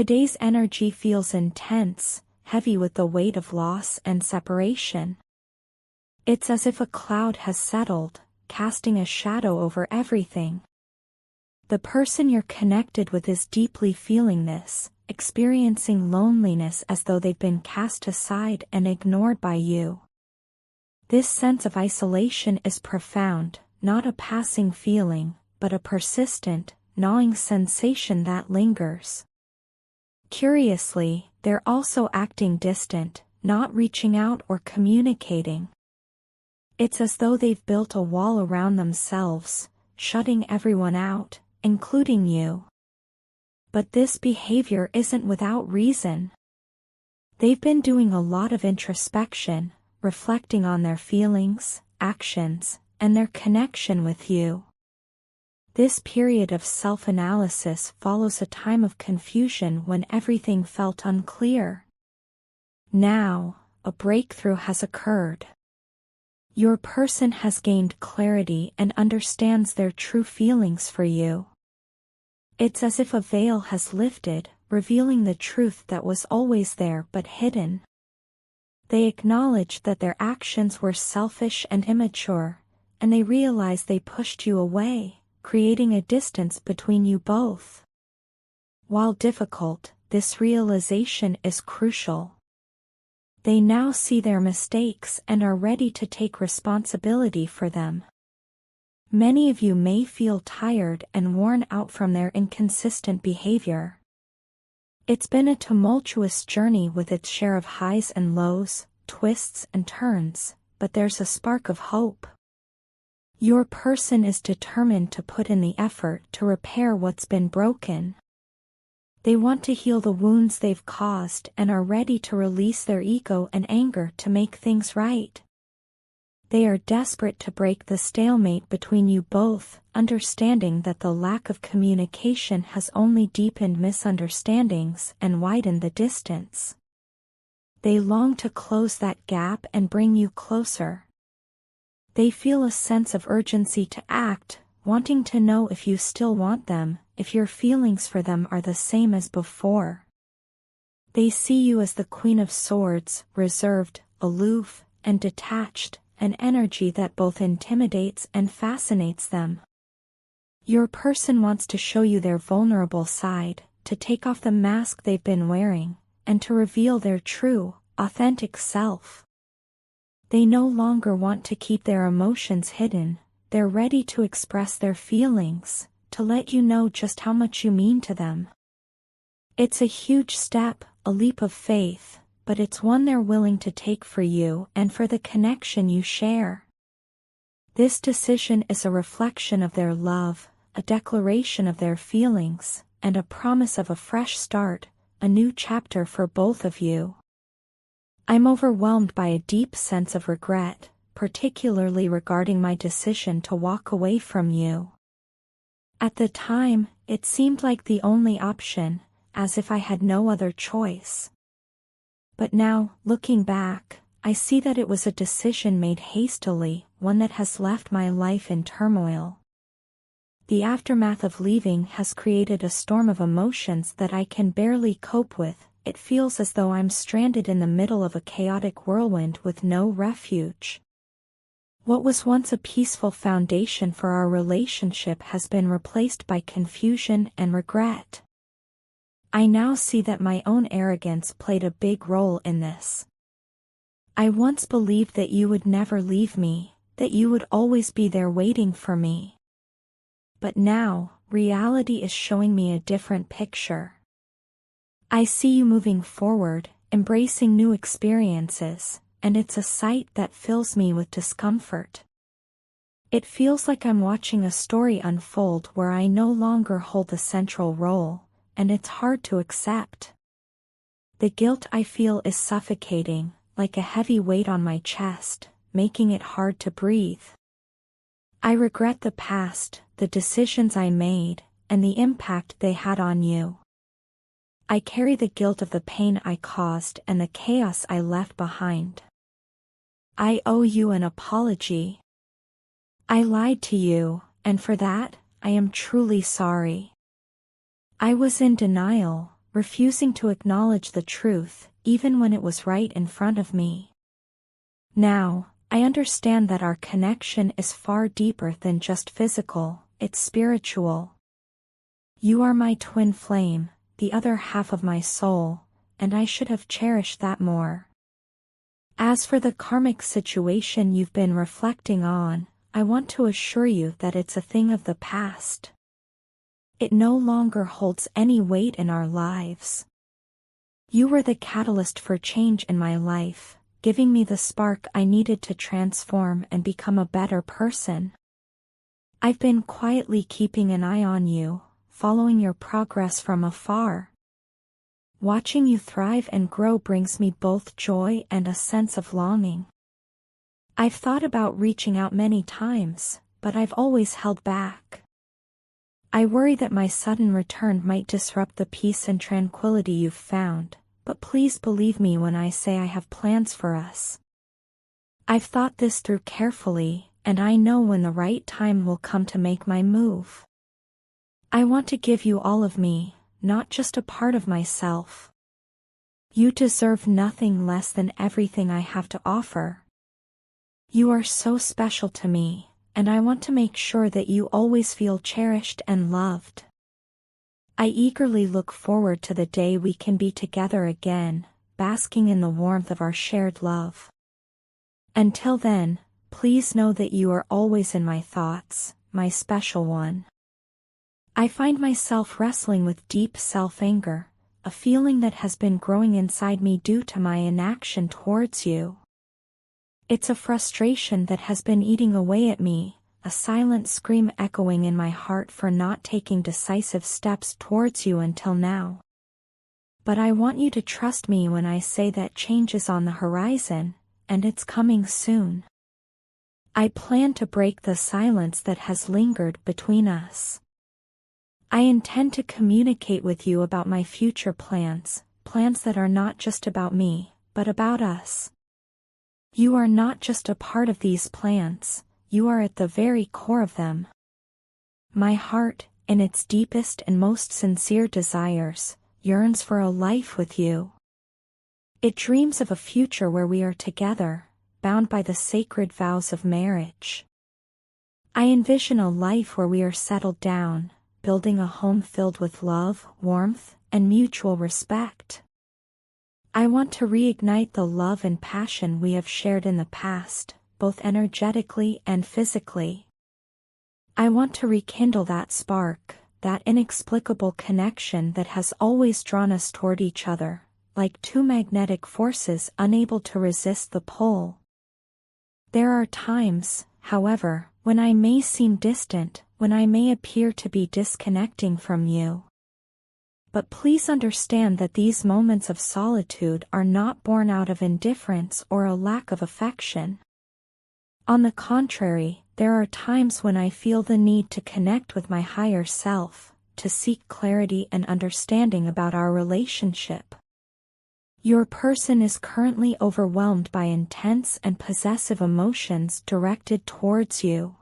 Today's energy feels intense, heavy with the weight of loss and separation. It's as if a cloud has settled, casting a shadow over everything. The person you're connected with is deeply feeling this, experiencing loneliness as though they've been cast aside and ignored by you. This sense of isolation is profound, not a passing feeling, but a persistent, gnawing sensation that lingers. Curiously, they're also acting distant, not reaching out or communicating. It's as though they've built a wall around themselves, shutting everyone out, including you. But this behavior isn't without reason. They've been doing a lot of introspection, reflecting on their feelings, actions, and their connection with you. This period of self-analysis follows a time of confusion when everything felt unclear. Now, a breakthrough has occurred. Your person has gained clarity and understands their true feelings for you. It's as if a veil has lifted, revealing the truth that was always there but hidden. They acknowledge that their actions were selfish and immature, and they realize they pushed you away, creating a distance between you both. While difficult, this realization is crucial. They now see their mistakes and are ready to take responsibility for them. Many of you may feel tired and worn out from their inconsistent behavior. It's been a tumultuous journey with its share of highs and lows, twists and turns, but there's a spark of hope. Your person is determined to put in the effort to repair what's been broken. They want to heal the wounds they've caused and are ready to release their ego and anger to make things right. They are desperate to break the stalemate between you both, understanding that the lack of communication has only deepened misunderstandings and widened the distance. They long to close that gap and bring you closer. They feel a sense of urgency to act, wanting to know if you still want them, if your feelings for them are the same as before. They see you as the Queen of Swords, reserved, aloof, and detached, an energy that both intimidates and fascinates them. Your person wants to show you their vulnerable side, to take off the mask they've been wearing, and to reveal their true, authentic self. They no longer want to keep their emotions hidden, they're ready to express their feelings, to let you know just how much you mean to them. It's a huge step, a leap of faith, but it's one they're willing to take for you and for the connection you share. This decision is a reflection of their love, a declaration of their feelings, and a promise of a fresh start, a new chapter for both of you. I'm overwhelmed by a deep sense of regret, particularly regarding my decision to walk away from you. At the time, it seemed like the only option, as if I had no other choice. But now, looking back, I see that it was a decision made hastily, one that has left my life in turmoil. The aftermath of leaving has created a storm of emotions that I can barely cope with. It feels as though I'm stranded in the middle of a chaotic whirlwind with no refuge. What was once a peaceful foundation for our relationship has been replaced by confusion and regret. I now see that my own arrogance played a big role in this. I once believed that you would never leave me, that you would always be there waiting for me. But now, reality is showing me a different picture. I see you moving forward, embracing new experiences, and it's a sight that fills me with discomfort. It feels like I'm watching a story unfold where I no longer hold the central role, and it's hard to accept. The guilt I feel is suffocating, like a heavy weight on my chest, making it hard to breathe. I regret the past, the decisions I made, and the impact they had on you. I carry the guilt of the pain I caused and the chaos I left behind. I owe you an apology. I lied to you, and for that, I am truly sorry. I was in denial, refusing to acknowledge the truth, even when it was right in front of me. Now, I understand that our connection is far deeper than just physical, it's spiritual. You are my twin flame, the other half of my soul, and I should have cherished that more. As for the karmic situation you've been reflecting on, I want to assure you that it's a thing of the past. It no longer holds any weight in our lives. You were the catalyst for change in my life, giving me the spark I needed to transform and become a better person. I've been quietly keeping an eye on you, following your progress from afar. Watching you thrive and grow brings me both joy and a sense of longing. I've thought about reaching out many times, but I've always held back. I worry that my sudden return might disrupt the peace and tranquility you've found, but please believe me when I say I have plans for us. I've thought this through carefully, and I know when the right time will come to make my move. I want to give you all of me, not just a part of myself. You deserve nothing less than everything I have to offer. You are so special to me, and I want to make sure that you always feel cherished and loved. I eagerly look forward to the day we can be together again, basking in the warmth of our shared love. Until then, please know that you are always in my thoughts, my special one. I find myself wrestling with deep self-anger, a feeling that has been growing inside me due to my inaction towards you. It's a frustration that has been eating away at me, a silent scream echoing in my heart for not taking decisive steps towards you until now. But I want you to trust me when I say that change is on the horizon, and it's coming soon. I plan to break the silence that has lingered between us. I intend to communicate with you about my future plans, plans that are not just about me, but about us. You are not just a part of these plans, you are at the very core of them. My heart, in its deepest and most sincere desires, yearns for a life with you. It dreams of a future where we are together, bound by the sacred vows of marriage. I envision a life where we are settled down, building a home filled with love, warmth, and mutual respect. I want to reignite the love and passion we have shared in the past, both energetically and physically. I want to rekindle that spark, that inexplicable connection that has always drawn us toward each other, like two magnetic forces unable to resist the pull. There are times, however, when I may seem distant, when I may appear to be disconnecting from you. But please understand that these moments of solitude are not born out of indifference or a lack of affection. On the contrary, there are times when I feel the need to connect with my higher self, to seek clarity and understanding about our relationship. Your person is currently overwhelmed by intense and possessive emotions directed towards you.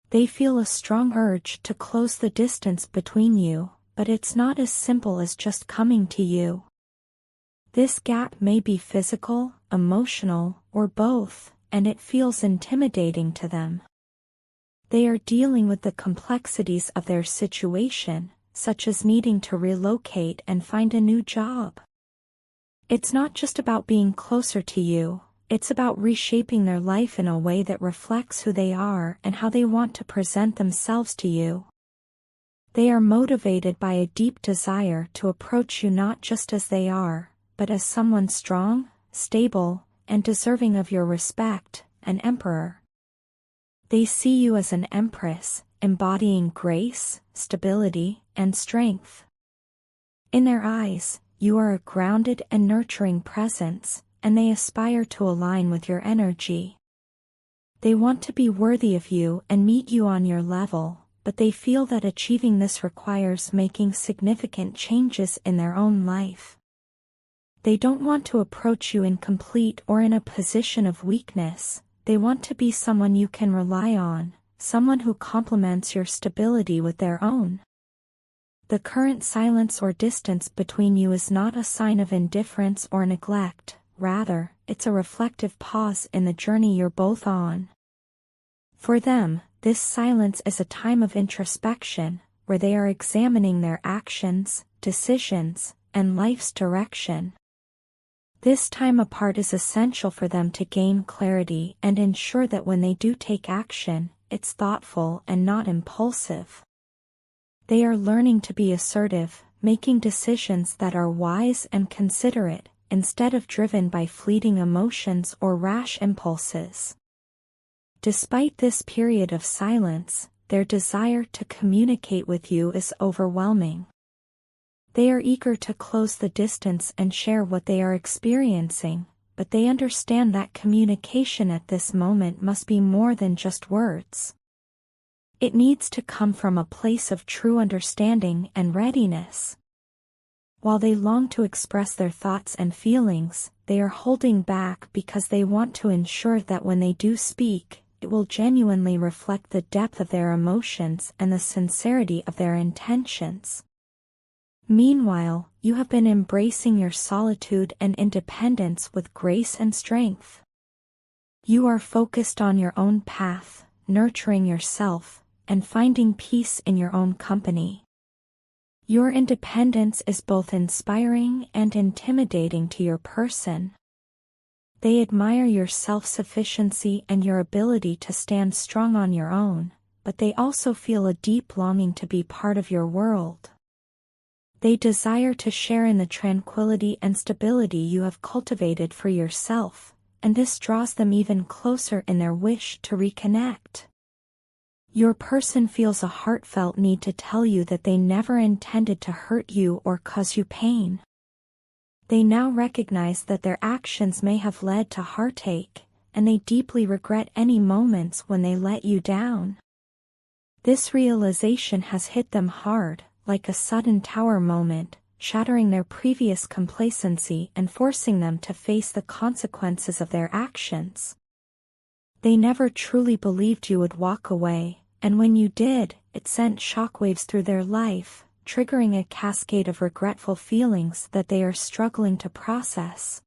They feel a strong urge to close the distance between you, but it's not as simple as just coming to you. This gap may be physical, emotional, or both, and it feels intimidating to them. They are dealing with the complexities of their situation, such as needing to relocate and find a new job. It's not just about being closer to you, it's about reshaping their life in a way that reflects who they are and how they want to present themselves to you. They are motivated by a deep desire to approach you not just as they are, but as someone strong, stable, and deserving of your respect, an emperor. They see you as an empress, embodying grace, stability, and strength. In their eyes, you are a grounded and nurturing presence, and they aspire to align with your energy. They want to be worthy of you and meet you on your level, but they feel that achieving this requires making significant changes in their own life. They don't want to approach you incomplete or in a position of weakness. They want to be someone you can rely on, someone who complements your stability with their own. The current silence or distance between you is not a sign of indifference or neglect, rather, it's a reflective pause in the journey you're both on. For them, this silence is a time of introspection, where they are examining their actions, decisions, and life's direction. This time apart is essential for them to gain clarity and ensure that when they do take action, it's thoughtful and not impulsive. They are learning to be assertive, making decisions that are wise and considerate, instead of driven by fleeting emotions or rash impulses. Despite this period of silence, their desire to communicate with you is overwhelming. They are eager to close the distance and share what they are experiencing, but they understand that communication at this moment must be more than just words. It needs to come from a place of true understanding and readiness. While they long to express their thoughts and feelings, they are holding back because they want to ensure that when they do speak, it will genuinely reflect the depth of their emotions and the sincerity of their intentions. Meanwhile, you have been embracing your solitude and independence with grace and strength. You are focused on your own path, nurturing yourself, and finding peace in your own company. Your independence is both inspiring and intimidating to your person. They admire your self-sufficiency and your ability to stand strong on your own, but they also feel a deep longing to be part of your world. They desire to share in the tranquility and stability you have cultivated for yourself, and this draws them even closer in their wish to reconnect. Your person feels a heartfelt need to tell you that they never intended to hurt you or cause you pain. They now recognize that their actions may have led to heartache, and they deeply regret any moments when they let you down. This realization has hit them hard, like a sudden tower moment, shattering their previous complacency and forcing them to face the consequences of their actions. They never truly believed you would walk away, and when you did, it sent shockwaves through their life, triggering a cascade of regretful feelings that they are struggling to process.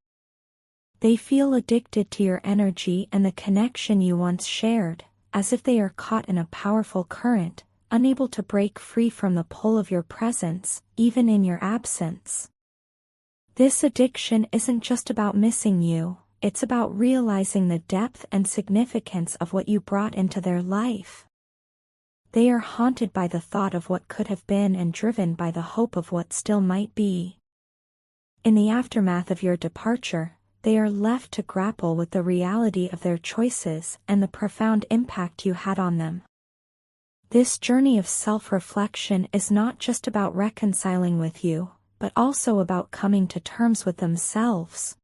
They feel addicted to your energy and the connection you once shared, as if they are caught in a powerful current, unable to break free from the pull of your presence, even in your absence. This addiction isn't just about missing you, it's about realizing the depth and significance of what you brought into their life. They are haunted by the thought of what could have been and driven by the hope of what still might be. In the aftermath of your departure, they are left to grapple with the reality of their choices and the profound impact you had on them. This journey of self-reflection is not just about reconciling with you, but also about coming to terms with themselves.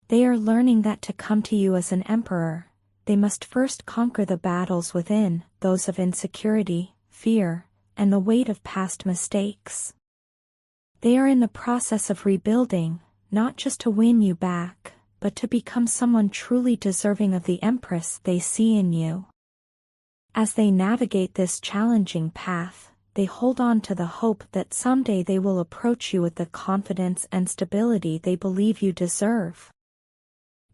They are learning that to come to you as an emperor, they must first conquer the battles within, those of insecurity, fear, and the weight of past mistakes. They are in the process of rebuilding, not just to win you back, but to become someone truly deserving of the empress they see in you. As they navigate this challenging path, they hold on to the hope that someday they will approach you with the confidence and stability they believe you deserve.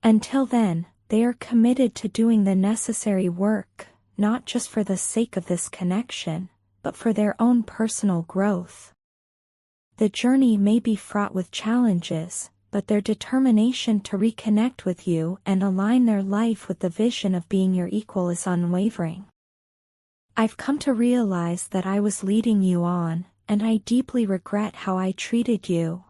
Until then, they are committed to doing the necessary work, not just for the sake of this connection, but for their own personal growth. The journey may be fraught with challenges, but their determination to reconnect with you and align their life with the vision of being your equal is unwavering. I've come to realize that I was leading you on, and I deeply regret how I treated you.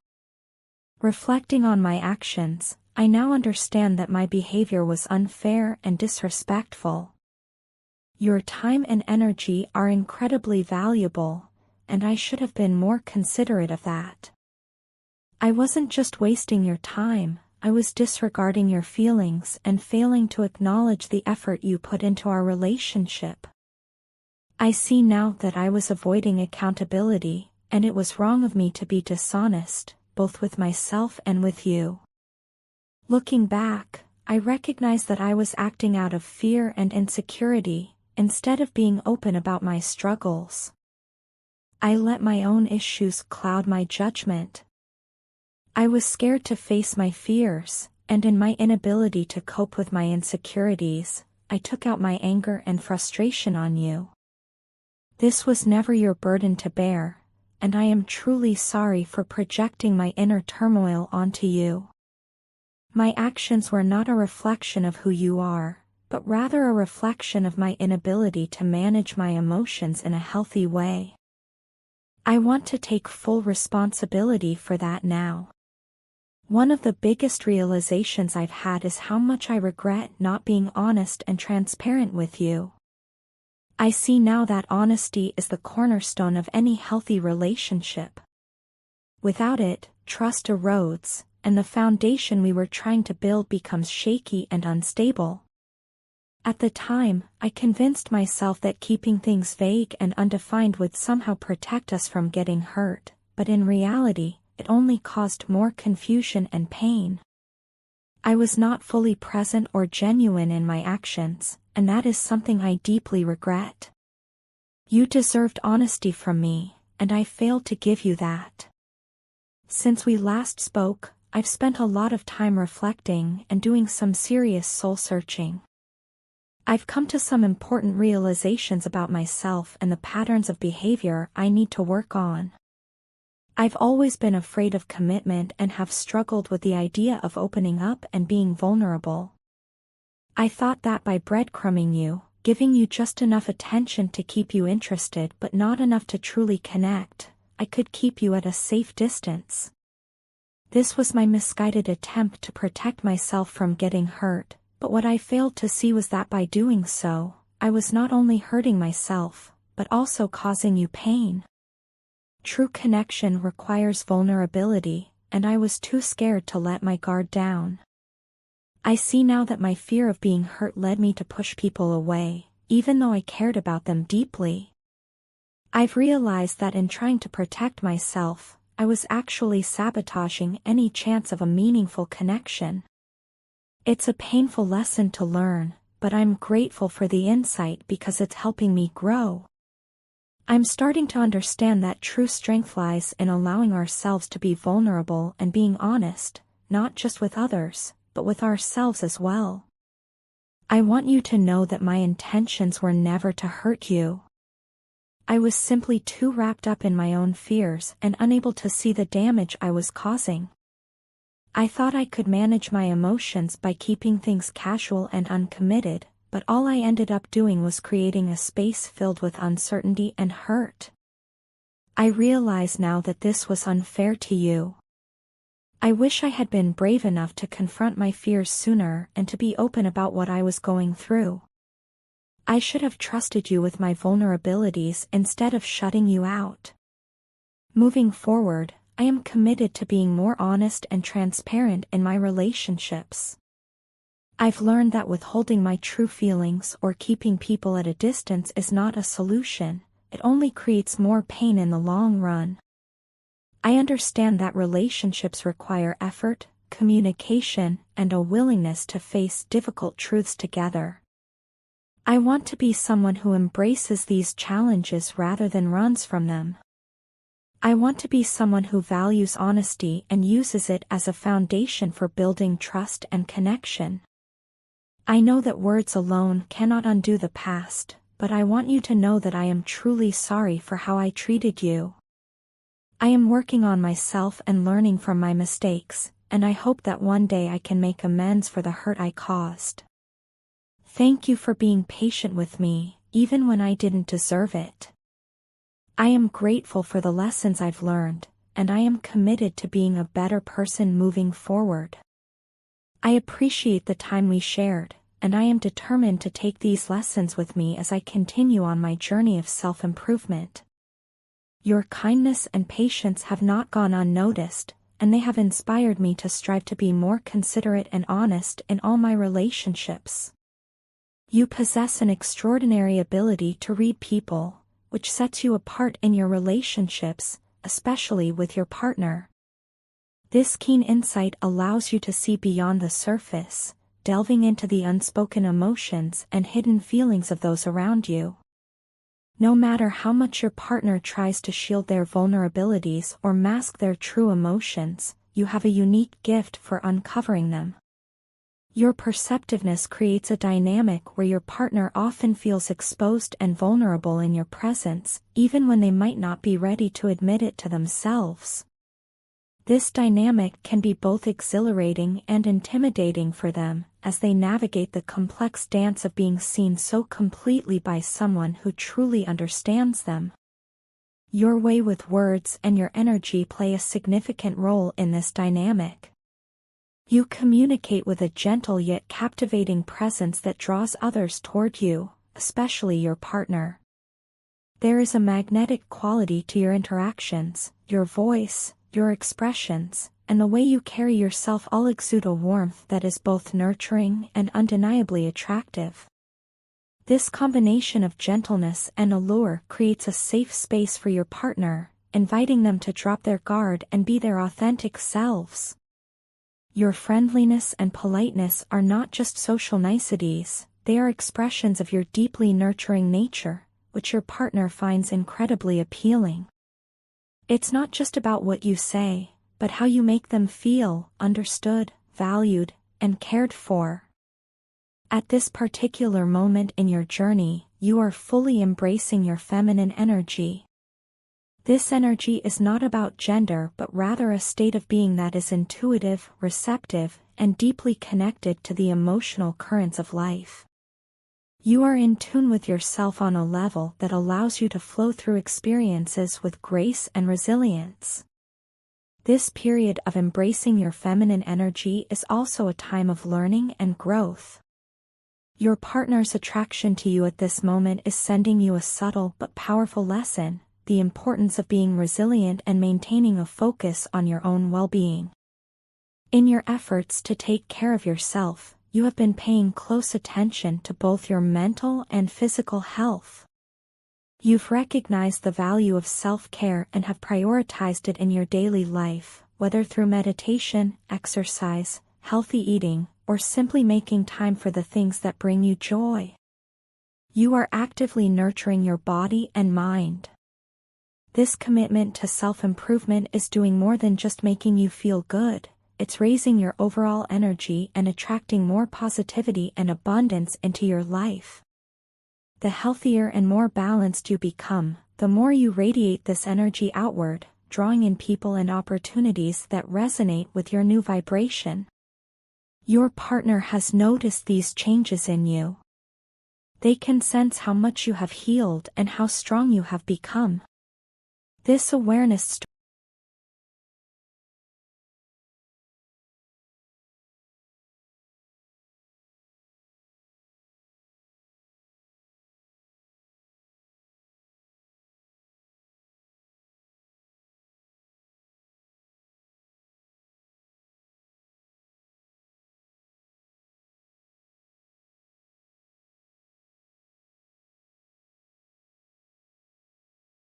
Reflecting on my actions, I now understand that my behavior was unfair and disrespectful. Your time and energy are incredibly valuable, and I should have been more considerate of that. I wasn't just wasting your time, I was disregarding your feelings and failing to acknowledge the effort you put into our relationship. I see now that I was avoiding accountability, and it was wrong of me to be dishonest, both with myself and with you. Looking back, I recognize that I was acting out of fear and insecurity, instead of being open about my struggles. I let my own issues cloud my judgment. I was scared to face my fears, and in my inability to cope with my insecurities, I took out my anger and frustration on you. This was never your burden to bear, and I am truly sorry for projecting my inner turmoil onto you. My actions were not a reflection of who you are, but rather a reflection of my inability to manage my emotions in a healthy way. I want to take full responsibility for that now. One of the biggest realizations I've had is how much I regret not being honest and transparent with you. I see now that honesty is the cornerstone of any healthy relationship. Without it, trust erodes, and the foundation we were trying to build becomes shaky and unstable. At the time, I convinced myself that keeping things vague and undefined would somehow protect us from getting hurt, but in reality, it only caused more confusion and pain. I was not fully present or genuine in my actions, and that is something I deeply regret. You deserved honesty from me, and I failed to give you that. Since we last spoke, I've spent a lot of time reflecting and doing some serious soul-searching. I've come to some important realizations about myself and the patterns of behavior I need to work on. I've always been afraid of commitment and have struggled with the idea of opening up and being vulnerable. I thought that by breadcrumbing you, giving you just enough attention to keep you interested but not enough to truly connect, I could keep you at a safe distance. This was my misguided attempt to protect myself from getting hurt, but what I failed to see was that by doing so, I was not only hurting myself, but also causing you pain. True connection requires vulnerability, and I was too scared to let my guard down. I see now that my fear of being hurt led me to push people away, even though I cared about them deeply. I've realized that in trying to protect myself, I was actually sabotaging any chance of a meaningful connection. It's a painful lesson to learn, but I'm grateful for the insight because it's helping me grow. I'm starting to understand that true strength lies in allowing ourselves to be vulnerable and being honest, not just with others, but with ourselves as well. I want you to know that my intentions were never to hurt you. I was simply too wrapped up in my own fears and unable to see the damage I was causing. I thought I could manage my emotions by keeping things casual and uncommitted, but all I ended up doing was creating a space filled with uncertainty and hurt. I realize now that this was unfair to you. I wish I had been brave enough to confront my fears sooner and to be open about what I was going through. I should have trusted you with my vulnerabilities instead of shutting you out. Moving forward, I am committed to being more honest and transparent in my relationships. I've learned that withholding my true feelings or keeping people at a distance is not a solution, it only creates more pain in the long run. I understand that relationships require effort, communication, and a willingness to face difficult truths together. I want to be someone who embraces these challenges rather than runs from them. I want to be someone who values honesty and uses it as a foundation for building trust and connection. I know that words alone cannot undo the past, but I want you to know that I am truly sorry for how I treated you. I am working on myself and learning from my mistakes, and I hope that one day I can make amends for the hurt I caused. Thank you for being patient with me, even when I didn't deserve it. I am grateful for the lessons I've learned, and I am committed to being a better person moving forward. I appreciate the time we shared, and I am determined to take these lessons with me as I continue on my journey of self-improvement. Your kindness and patience have not gone unnoticed, and they have inspired me to strive to be more considerate and honest in all my relationships. You possess an extraordinary ability to read people, which sets you apart in your relationships, especially with your partner. This keen insight allows you to see beyond the surface, delving into the unspoken emotions and hidden feelings of those around you. No matter how much your partner tries to shield their vulnerabilities or mask their true emotions, you have a unique gift for uncovering them. Your perceptiveness creates a dynamic where your partner often feels exposed and vulnerable in your presence, even when they might not be ready to admit it to themselves. This dynamic can be both exhilarating and intimidating for them, as they navigate the complex dance of being seen so completely by someone who truly understands them. Your way with words and your energy play a significant role in this dynamic. You communicate with a gentle yet captivating presence that draws others toward you, especially your partner. There is a magnetic quality to your interactions, your voice, your expressions, and the way you carry yourself all exude a warmth that is both nurturing and undeniably attractive. This combination of gentleness and allure creates a safe space for your partner, inviting them to drop their guard and be their authentic selves. Your friendliness and politeness are not just social niceties, they are expressions of your deeply nurturing nature, which your partner finds incredibly appealing. It's not just about what you say, but how you make them feel understood, valued, and cared for. At this particular moment in your journey, you are fully embracing your feminine energy. This energy is not about gender but rather a state of being that is intuitive, receptive, and deeply connected to the emotional currents of life. You are in tune with yourself on a level that allows you to flow through experiences with grace and resilience. This period of embracing your feminine energy is also a time of learning and growth. Your partner's attraction to you at this moment is sending you a subtle but powerful lesson: the importance of being resilient and maintaining a focus on your own well-being. In your efforts to take care of yourself, you have been paying close attention to both your mental and physical health. You've recognized the value of self-care and have prioritized it in your daily life, whether through meditation, exercise, healthy eating, or simply making time for the things that bring you joy. You are actively nurturing your body and mind. This commitment to self-improvement is doing more than just making you feel good. It's raising your overall energy and attracting more positivity and abundance into your life. The healthier and more balanced you become, the more you radiate this energy outward, drawing in people and opportunities that resonate with your new vibration. Your partner has noticed these changes in you. They can sense how much you have healed and how strong you have become. This awareness